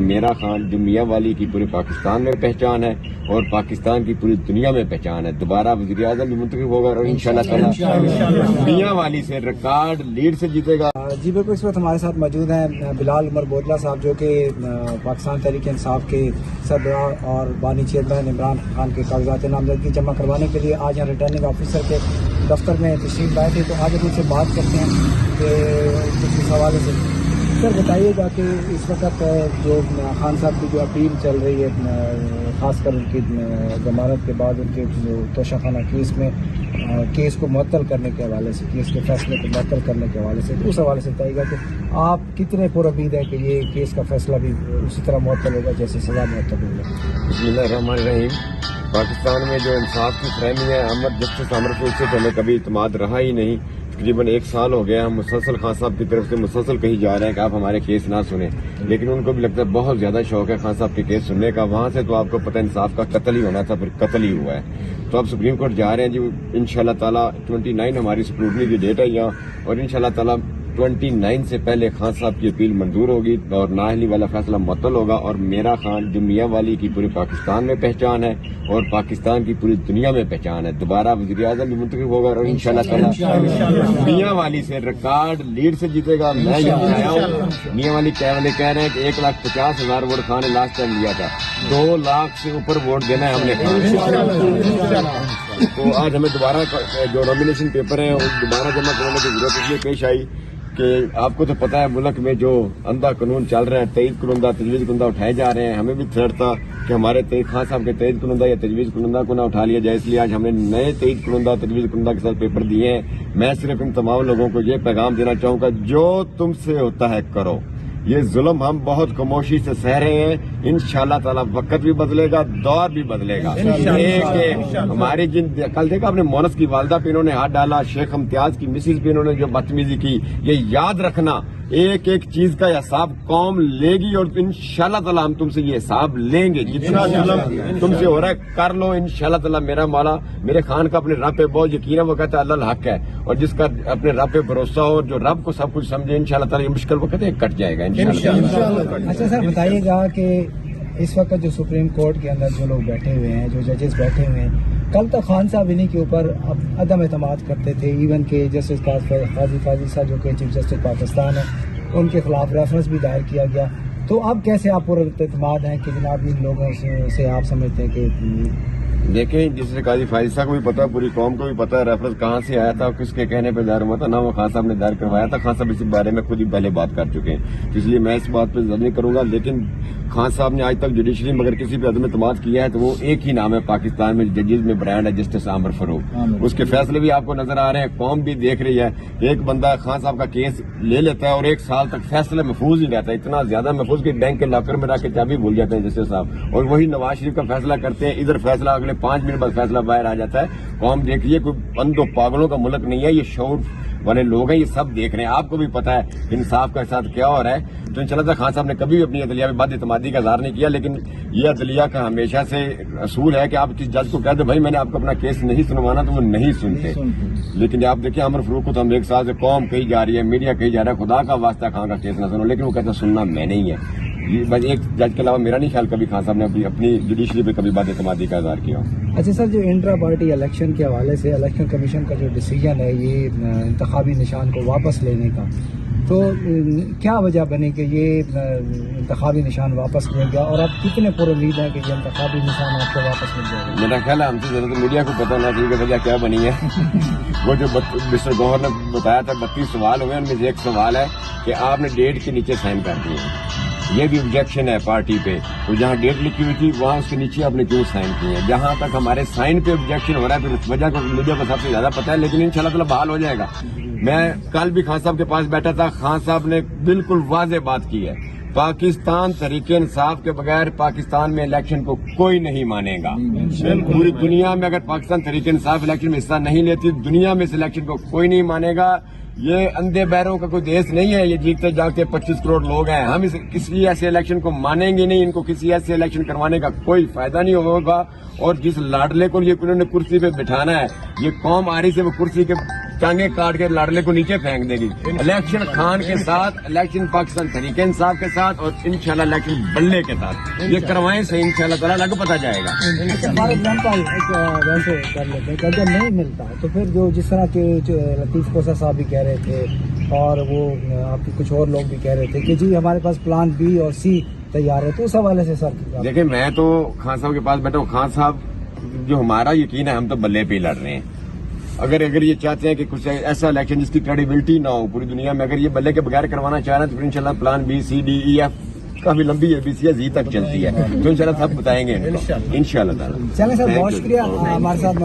میرا خان جو میاں والی کی پورے پاکستان میں پہچان ہے اور پاکستان کی پوری دنیا میں پہچان ہے، دوبارہ وزیر اعظم بھی منتخب ہوگا اور انشاءاللہ تعالی میاں والی سے ریکارڈ لیڈ سے جیتے گا۔ جی بالکل، اس وقت ہمارے ساتھ موجود ہیں بلال عمر بودلہ صاحب، جو کہ پاکستان تحریک انصاف کے سربراہ اور بانی چیئرمین عمران خان کے کاغذات نامزدگی جمع کروانے کے لیے آج یہاں ریٹرننگ آفیسر کے دفتر میں تشریف لائے تھے۔ تو آج ہم ان سے بات کرتے ہیں کہ کچھ اس حوالے سے سر بتائیے گا کہ اس وقت جو خان صاحب کی جو اپیل چل رہی ہے، خاص کر ان کی ضمانت کے بعد ان کے جو توشہ خانہ کیس میں کیس کو معطل کرنے کے حوالے سے، کیس کے فیصلے کو معطل کرنے کے حوالے سے، تو اس حوالے سے بتائیے گا کہ آپ کتنے پر امید ہے کہ یہ کیس کا فیصلہ بھی اسی طرح معطل ہوگا جیسے سزا معطل ہوگا؟ بسم اللہ الرحمن الرحیم۔ پاکستان میں جو انصاف کی فراہمی ہے، احمد جسٹس عامر فروخ سے ہمیں کبھی اعتماد رہا ہی نہیں۔ تقریباً 1 سال ہو گیا ہم مسلسل خان صاحب کی طرف سے مسلسل کہی جا رہے ہیں کہ آپ ہمارے کیس نہ سنیں، لیکن ان کو بھی لگتا ہے بہت زیادہ شوق ہے خان صاحب کے کیس سننے کا۔ وہاں سے تو آپ کو پتہ انصاف کا قتل ہی ہونا تھا، پھر قتل ہی ہوا ہے۔ تو اب سپریم کورٹ جا رہے ہیں جی، انشاءاللہ تعالیٰ 29 ہماری سکروٹنی کی ڈیٹ ہے یہاں، اور انشاءاللہ تعالیٰ 29 سے پہلے خان صاحب کی اپیل منظور ہوگی اور نااہلی والا فیصلہ معطل ہوگا، اور میرا خان جو میاں والی کی پورے پاکستان میں پہچان ہے اور پاکستان کی پوری دنیا میں پہچان ہے، دوبارہ وزیر اعظم بھی منتخب ہوگا اور انشاءاللہ تعالیٰ میاں والی سے ریکارڈ لیڈ سے جیتے گا۔ میں یہاں آیا ہوں، میاں والی کہہ رہے ہیں کہ 1,50,000 ووٹ خان نے لاسٹ ٹائم لیا تھا، 2 لاکھ سے اوپر ووٹ دینا ہے ہم نے خان۔ تو آج ہمیں دوبارہ جو نامینیشن پیپر ہیں دوبارہ جمع کرنے کی ضرورت اس لیے پیش آئی کہ آپ کو تو پتہ ہے ملک میں جو اندھا قانون چل رہا ہے، تائید کنندہ تجویز کنندہ اٹھائے جا رہے ہیں۔ ہمیں بھی تھریٹ تھا کہ ہمارے خان صاحب کے تائید کنندہ یا تجویز کنندہ کو نہ اٹھا لیا جائے، اس لیے آج ہم نے نئے تائید کنندہ تجویز کنندہ کے ساتھ پیپر دیے ہیں۔ میں صرف ان تمام لوگوں کو یہ پیغام دینا چاہوں گا، جو تم سے ہوتا ہے کرو۔ یہ ظلم ہم بہت خاموشی سے سہ رہے ہیں، انشاءاللہ تعالیٰ وقت بھی بدلے گا، دور بھی بدلے گا۔ ہماری کل دیکھا آپ نے مونس کی والدہ پہ انہوں نے ہاتھ ڈالا، شیخ امتیاز کی مسز پہ انہوں نے جو بدتمیزی کی، یہ یاد رکھنا ایک ایک چیز کا حساب قوم لے گی، اور انشاءاللہ تعالیٰ ہم تم سے یہ حساب لیں گے۔ جتنا ظلم تم سے ہو رہا ہے کر لو، انشاءاللہ تعالیٰ میرا مولا میرے خان کا اپنے رب پہ بہت یقین ہے، وہ کہتا ہے اللہ الحق ہے، اور جس کا اپنے رب پہ بھروسہ ہو، جو رب کو سب کچھ سمجھے، انشاءاللہ تعالیٰ یہ مشکل وقت ہے کٹ جائے گا انشاءاللہ۔ اچھا سر بتائیے گا کہ اس وقت جو سپریم کورٹ کے اندر جو لوگ بیٹھے ہوئے ہیں، جو ججز بیٹھے ہوئے ہیں، کل تک خان صاحب انہی کے اوپر عدم اعتماد کرتے تھے، ایون کہ جسٹس قاضی صاحب جو کہ چیف جسٹس پاکستان ہے، ان کے خلاف ریفرنس بھی دائر کیا گیا۔ تو اب کیسے آپ پر اعتماد ہیں کہ جناب ان لوگوں سے آپ سمجھتے ہیں کہ دیکھیں، جس سے قاضی فائز صاحب کو بھی پتا، پوری قوم کو بھی پتا ہے ریفرنس کہاں سے آیا تھا اور کس کے کہنے پہ دائر ہوا تھا، نہ وہ خان صاحب نے دائر کروایا تھا۔ خان صاحب اس بارے میں خود ہی پہلے بات کر چکے ہیں، تو اس لیے میں اس بات پہ زد نہیں کروں گا۔ لیکن خان صاحب نے آج تک جوڈیشری میں اگر کسی پہ عدم اعتماد کیا ہے تو وہ ایک ہی نام ہے پاکستان میں ججز میں برانڈ ہے، جسٹس عامر فروخ۔ اس کے فیصلے بھی آپ کو نظر آ رہے ہیں، قوم بھی دیکھ رہی ہے۔ ایک بندہ خان صاحب کا کیس لے لیتا ہے اور 1 سال تک فیصلہ محفوظ ہی رہتا ہے، اتنا زیادہ محفوظ کہ بینک کے لاکر میں رکھ کے چابی بھول جاتے ہیں جسٹس صاحب، اور وہی نواز شریف کا فیصلہ کرتے ہیں، ادھر فیصلہ اگلے 5 منٹ بعد فیصلہ باہر آ جاتا ہے۔ قوم دیکھیے، کوئی اندھوں پاگلوں کا ملک نہیں ہے، یہ شعور والے لوگ ہیں، یہ سب دیکھ رہے ہیں۔ آپ کو بھی پتا ہے انصاف کے ساتھ کیا ہو رہا ہے۔ تو انشاءاللہ خان صاحب نے کبھی بھی اپنی عدلیہ میں بد اعتمادی کا اظہار نہیں کیا، لیکن یہ عدلیہ کا ہمیشہ سے اصول ہے کہ آپ کسی جج کو کہہ دیں بھائی میں نے آپ کو اپنا کیس نہیں سنوانا، تو وہ نہیں سنتے۔ لیکن آپ دیکھیں عامر فروخ کو تو ہم 1 سال سے قوم کہی جا رہی ہے، میڈیا کہی جا رہا ہے خدا کا واسطہ خان کا کیس نہ سنو، لیکن وہ کہتا ہے سننا میں نہیں ہے۔ بس ایک جج کے علاوہ میرا نہیں خیال کبھی خان صاحب نے اپنی جوڈیشری پہ کبھی بد اعتمادی کا اظہار کیا۔ اچھا سر، جو انٹرا پارٹی الیکشن کے حوالے سے الیکشن کمیشن کا جو ڈیسیجن ہے یہ انتخابی نشان کو واپس لینے کا، تو کیا وجہ بنے کہ یہ انتخابی نشان واپس لے گیا، اور آپ کتنے پر امید ہیں کہ یہ انتخابی نشان آپ کو واپس مل جائے گا؟ میرا خیال ہے ہم سے زیادہ میڈیا کو پتہ ہونا چاہیے کہ وجہ کیا بنی ہے۔ وہ جو مسٹر گوہر نے بتایا تھا 32 سوال ہوئے، ان میں سے ایک سوال ہے کہ آپ نے ڈیٹ کے نیچے سائن کر دیے ہیں، یہ بھی آبجیکشن ہے پارٹی پہ۔ تو جہاں ڈیٹ لکھی ہوئی تھی وہاں اس کے نیچے آپ نے کیوں سائن کیے ہیں؟ جہاں تک ہمارے سائن پہ آبجیکشن ہو رہا ہے پھر اس وجہ کو میڈیا کو سب سے زیادہ پتہ ہے، لیکن انشاءاللہ تعالیٰ بحال ہو جائے گا۔ میں کل بھی خان صاحب کے پاس بیٹھا تھا، خان صاحب نے بالکل واضح بات کی ہے، پاکستان تحریک انصاف کے بغیر پاکستان میں الیکشن کو کوئی نہیں مانے گا۔ پوری دنیا میں اگر پاکستان تحریک انصاف الیکشن میں حصہ نہیں لیتی، دنیا میں اس الیکشن کو کوئی نہیں مانے گا۔ یہ اندھے بہروں کا کوئی دیش نہیں ہے، یہ جیتتے جاگتے 25 کروڑ لوگ ہیں۔ ہم کسی ایسے الیکشن کو مانیں گے نہیں، ان کو کسی ایسے الیکشن کروانے کا کوئی فائدہ نہیں ہوگا، اور جس لاڈلے کو یہ انہوں نے کرسی پہ بٹھانا ہے، یہ قوم آ رہی سے وہ کرسی کے ٹانگیں کاٹ کے لاڈلے کو نیچے پھینک دے گی. الیکشن خان کے ساتھ، الیکشن پاکستان تحریک انصاف کے ساتھ، اور انشاءاللہ الیکشن بلے کے ساتھ یہ کروائیں سے انشاءاللہ تعالیٰ کو پتہ جائے گا. فار ایگزامپل ویسے کر لیتے ہیں کہ اگر نہیں ملتا تو پھر جو جس طرح کے لطیف کوسا صاحب بھی کہہ رہے تھے اور وہ آپ کے کچھ اور لوگ بھی کہہ رہے تھے کہ جی ہمارے پاس پلان بی اور سی تیار ہے، تو اس حوالے سے سر دیکھیں میں تو خان صاحب کے پاس بیٹھا ہوں. خان صاحب جو ہمارا یقین ہے ہم تو بلے پہ ہی لڑ رہے ہیں. اگر یہ چاہتے ہیں کہ کچھ ایسا الیکشن جس کی کریڈیبلٹی نہ ہو پوری دنیا میں، اگر یہ بلے کے بغیر کروانا چاہ رہے ہیں تو پھر انشاءاللہ plan B C D E F کافی لمبی ہے، بی سی زی تک چلتی ہے، تو انشاءاللہ سب بتائیں گے انشاءاللہ تعالیٰ. چلیں سر، بہت شکریہ ہمارے ساتھ